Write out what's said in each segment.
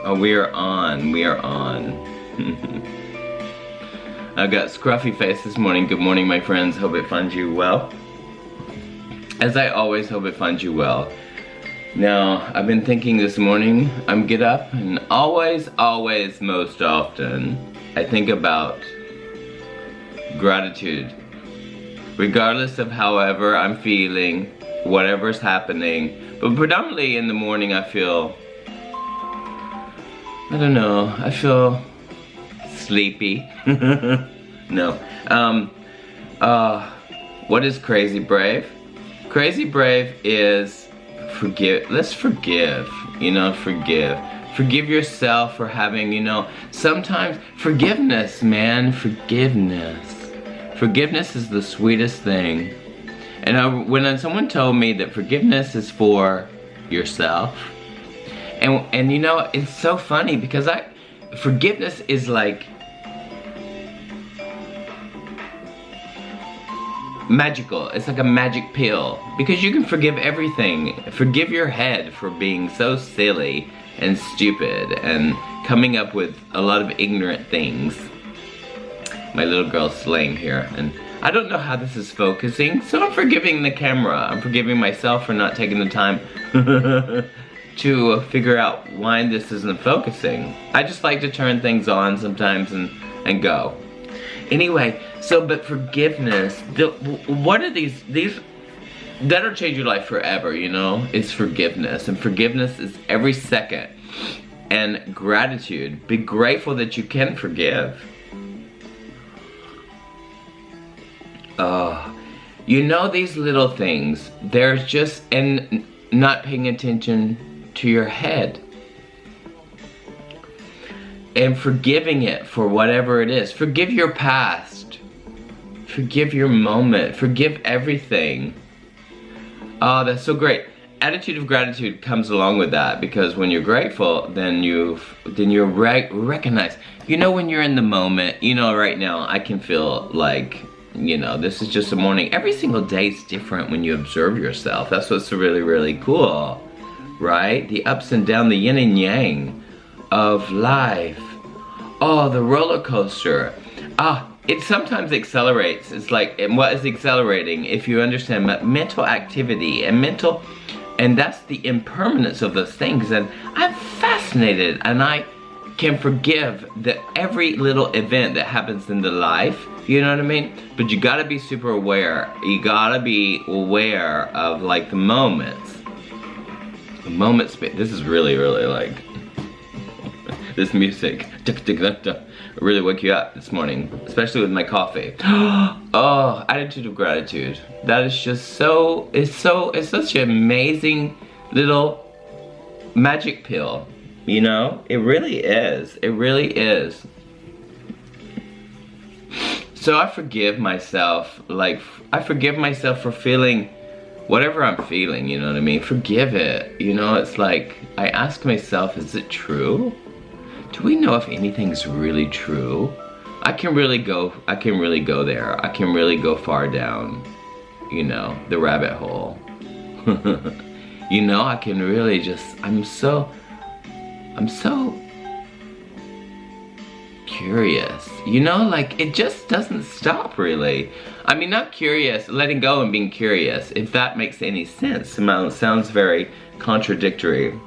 Oh, we are on. We are on. I've got scruffy face this morning. Good morning, my friends. Hope it finds you well. As I always hope it finds you well. Now, I've been thinking this morning, get up, and always, most often, I think about gratitude. Regardless of however I'm feeling, whatever's happening, but predominantly in the morning I feel, I don't know, I feel sleepy. No. What is crazy brave? Crazy brave is forgive. Let's forgive. You know, forgive. Forgive yourself for having, you know, sometimes forgiveness, man, forgiveness. Forgiveness is the sweetest thing. And when someone told me that forgiveness is for yourself, and you know, it's so funny because forgiveness is like magical. It's like a magic pill because you can forgive everything. Forgive your head for being so silly and stupid and coming up with a lot of ignorant things. My little girl's slaying here, and I don't know how this is focusing, so I'm forgiving the camera. I'm forgiving myself for not taking the time to figure out why this isn't focusing. I just like to turn things on sometimes and go. Anyway, but forgiveness, what are these that'll change your life forever, you know? It's forgiveness, and forgiveness is every second. And gratitude, be grateful that you can forgive. You know, these little things, there's just, and not paying attention to your head. And forgiving it for whatever it is. Forgive your past. Forgive your moment. Forgive everything. Oh, that's so great. Attitude of gratitude comes along with that, because when you're grateful, then you recognize. You know, when you're in the moment, you know, right now I can feel like, you know, this is just a morning. Every single day is different when you observe yourself. That's what's really, really cool, right? The ups and downs, the yin and yang of life. Oh, the roller coaster. It sometimes accelerates. It's like, and what is accelerating? If you understand mental activity and that's the impermanence of those things. And I'm fascinated, and I can forgive every little event that happens in the life. You know what I mean? But you gotta be super aware. You gotta be aware of like the moments. The moments. This is really, really like this music. Really wake you up this morning, especially with my coffee. Oh, attitude of gratitude. That is just it's such an amazing little magic pill. You know, it really is. It really is. So I forgive myself, I forgive myself for feeling whatever I'm feeling, you know what I mean? Forgive it. You know, it's like, I ask myself, is it true? Do we know if anything's really true? I can really go there. I can really go far down, you know, the rabbit hole. You know, I can really just, I'm so curious, you know, like it just doesn't stop really. I mean, not curious, letting go and being curious, if that makes any sense. It sounds very contradictory.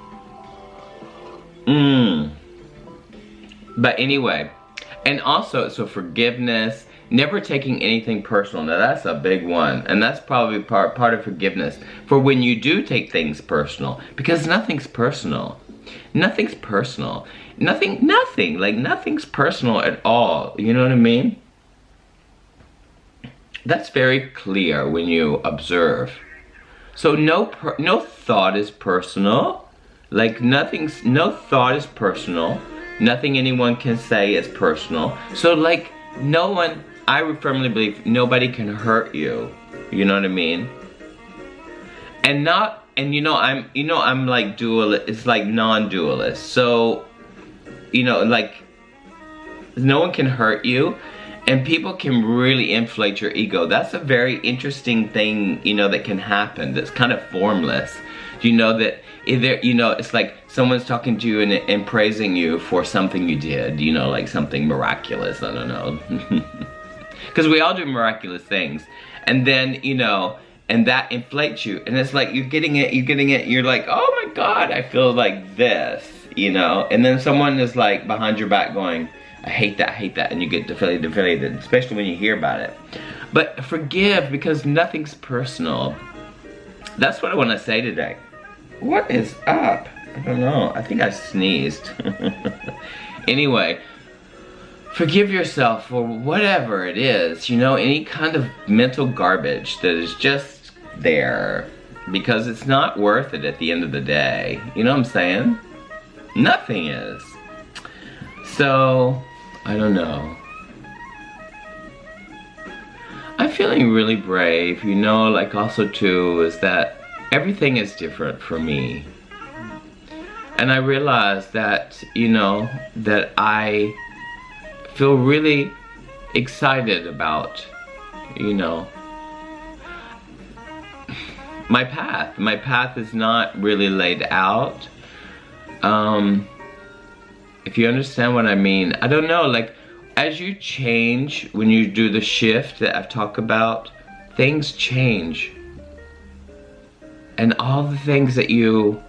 But anyway, and also, so forgiveness, never taking anything personal. Now that's a big one, and that's probably part of forgiveness. For when you do take things personal, because nothing's personal. Nothing's personal. Nothing, like nothing's personal at all. You know what I mean? That's very clear when you observe. So no thought is personal. Like no thought is personal. Nothing anyone can say is personal. So like no one, I firmly believe nobody can hurt you. You know what I mean? And I'm like dualist, it's like non-dualist. So, you know, like no one can hurt you, and people can really inflate your ego. That's a very interesting thing, you know, that can happen, that's kind of formless. Do you know that either, you know, it's like someone's talking to you and praising you for something you did, you know, like something miraculous, I don't know. Because we all do miraculous things. And then, you know, and that inflates you. And it's like you're getting it, you're like, oh my God, I feel like this, you know. And then someone is like behind your back going, I hate that, and you get deflated, especially when you hear about it. But forgive, because nothing's personal. That's what I want to say today. What is up? I don't know. I think I sneezed. Anyway, forgive yourself for whatever it is, you know, any kind of mental garbage that is just there, because it's not worth it at the end of the day. You know what I'm saying? Nothing is. So, I don't know. I'm feeling really brave, you know, like also too, is that everything is different for me. And I realize that, you know, that I feel really excited about, you know, my path. My path is not really laid out. If you understand what I mean, I don't know, like, as you change, when you do the shift that I've talked about, things change. And all the things that you,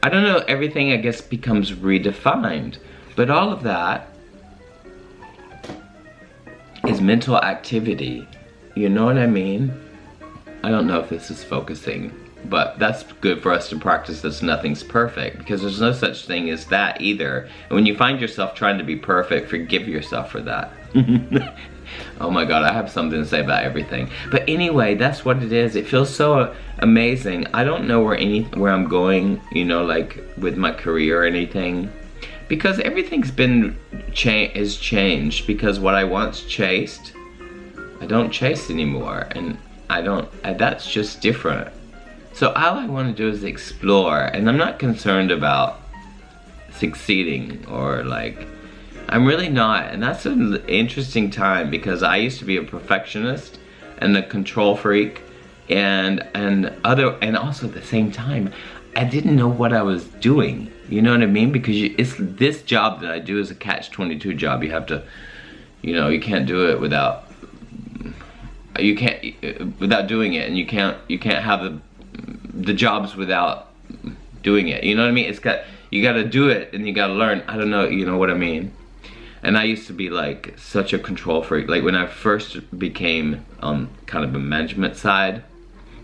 I don't know, everything I guess becomes redefined. But all of that is mental activity. You know what I mean? I don't know if this is focusing, but that's good for us to practice this nothing's perfect, because there's no such thing as that either. And when you find yourself trying to be perfect, forgive yourself for that. Oh my God, I have something to say about everything. But anyway, that's what it is. It feels so amazing. I don't know where I'm going, you know, like with my career or anything, because everything's been is changed. Because what I once chased, I don't chase anymore, and that's just different. So all I want to do is explore, and I'm not concerned about succeeding, or like, I'm really not. And that's an interesting time, because I used to be a perfectionist and a control freak, and also at the same time, I didn't know what I was doing. You know what I mean? Because it's this job that I do is a catch-22 job. You have to, you know, you can't do it without doing it, and you can't have the jobs without doing it. You know what I mean? You got to do it, and you got to learn. I don't know, you know what I mean? And I used to be like such a control freak. Like when I first became kind of a management side,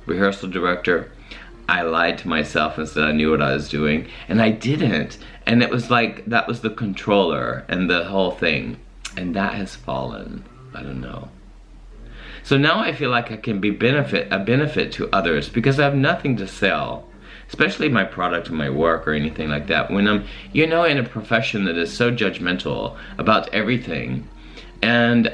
rehearsal director, I lied to myself and said I knew what I was doing, and I didn't. And it was like, that was the controller and the whole thing. And that has fallen. I don't know. So now I feel like I can be a benefit to others, because I have nothing to sell, especially my product or my work or anything like that. When I'm, you know, in a profession that is so judgmental about everything, and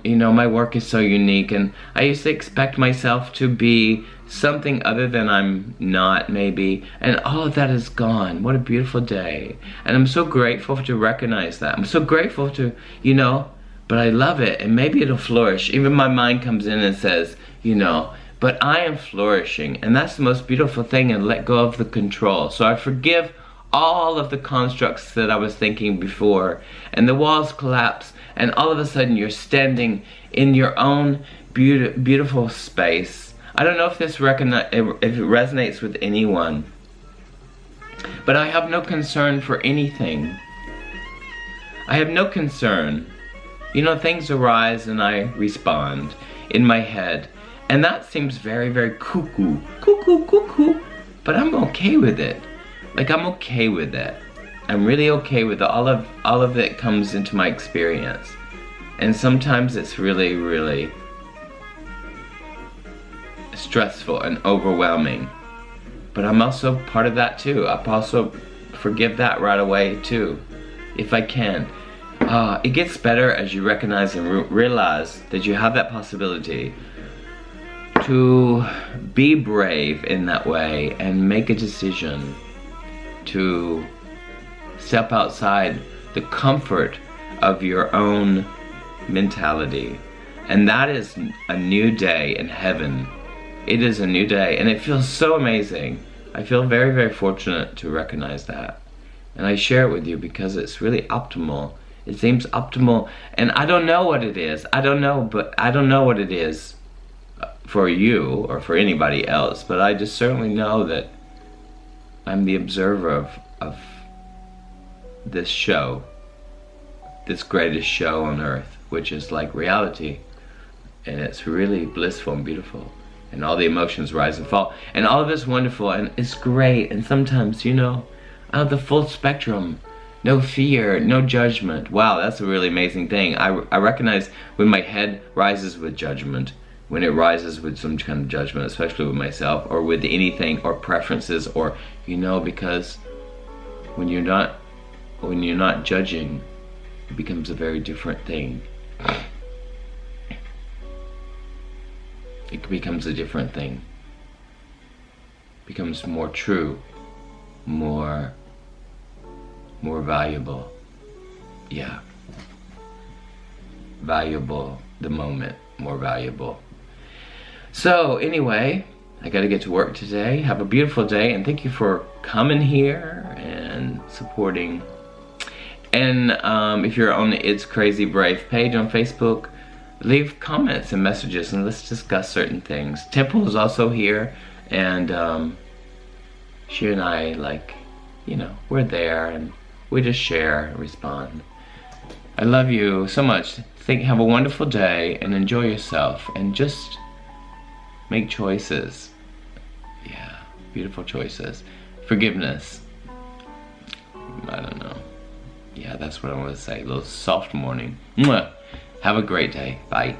you know, my work is so unique, and I used to expect myself to be something other than I'm not, maybe, and all of that is gone. What a beautiful day. And I'm so grateful to recognize that. I'm so grateful to, you know, but I love it, and maybe it'll flourish. Even my mind comes in and says, you know, but I am flourishing, and that's the most beautiful thing, and let go of the control. So I forgive all of the constructs that I was thinking before, and the walls collapse, and all of a sudden you're standing in your own beautiful space. I don't know if this if it resonates with anyone, but I have no concern for anything. I have no concern. You know, things arise and I respond in my head. And that seems very, very cuckoo, but I'm okay with it. Like, I'm okay with it. I'm really okay with it. All of it comes into my experience. And sometimes it's really, really stressful and overwhelming. But I'm also part of that too. I also forgive that right away too, if I can. It gets better as you recognize and realize that you have that possibility to be brave in that way and make a decision to step outside the comfort of your own mentality. And that is a new day in heaven. It is a new day, and it feels so amazing. I feel very, very fortunate to recognize that. And I share it with you because it's really optimal. It seems optimal, and I don't know what it is. I don't know what it is for you or for anybody else, but I just certainly know that I'm the observer of this show, this greatest show on earth, which is like reality, and it's really blissful and beautiful, and all the emotions rise and fall, and all of it's wonderful, and it's great, and sometimes, you know, I have the full spectrum. No fear, no judgment. Wow, that's a really amazing thing. I recognize when my head rises with judgment, when it rises with some kind of judgment, especially with myself or with anything or preferences, or, you know, because when you're not judging, it becomes a very different thing. It becomes a different thing. It becomes more true, more valuable. Yeah. Valuable, the moment, more valuable. So anyway, I gotta get to work today. Have a beautiful day, and thank you for coming here and supporting. And if you're on the It's Crazy Brave page on Facebook, leave comments and messages and let's discuss certain things. Temple is also here, and she and I, like, you know, we're there and we just share and respond. I love you so much. Have a wonderful day and enjoy yourself and just make choices. Yeah, beautiful choices. Forgiveness. I don't know. Yeah, that's what I want to say. A little soft morning. Mwah. Have a great day. Bye.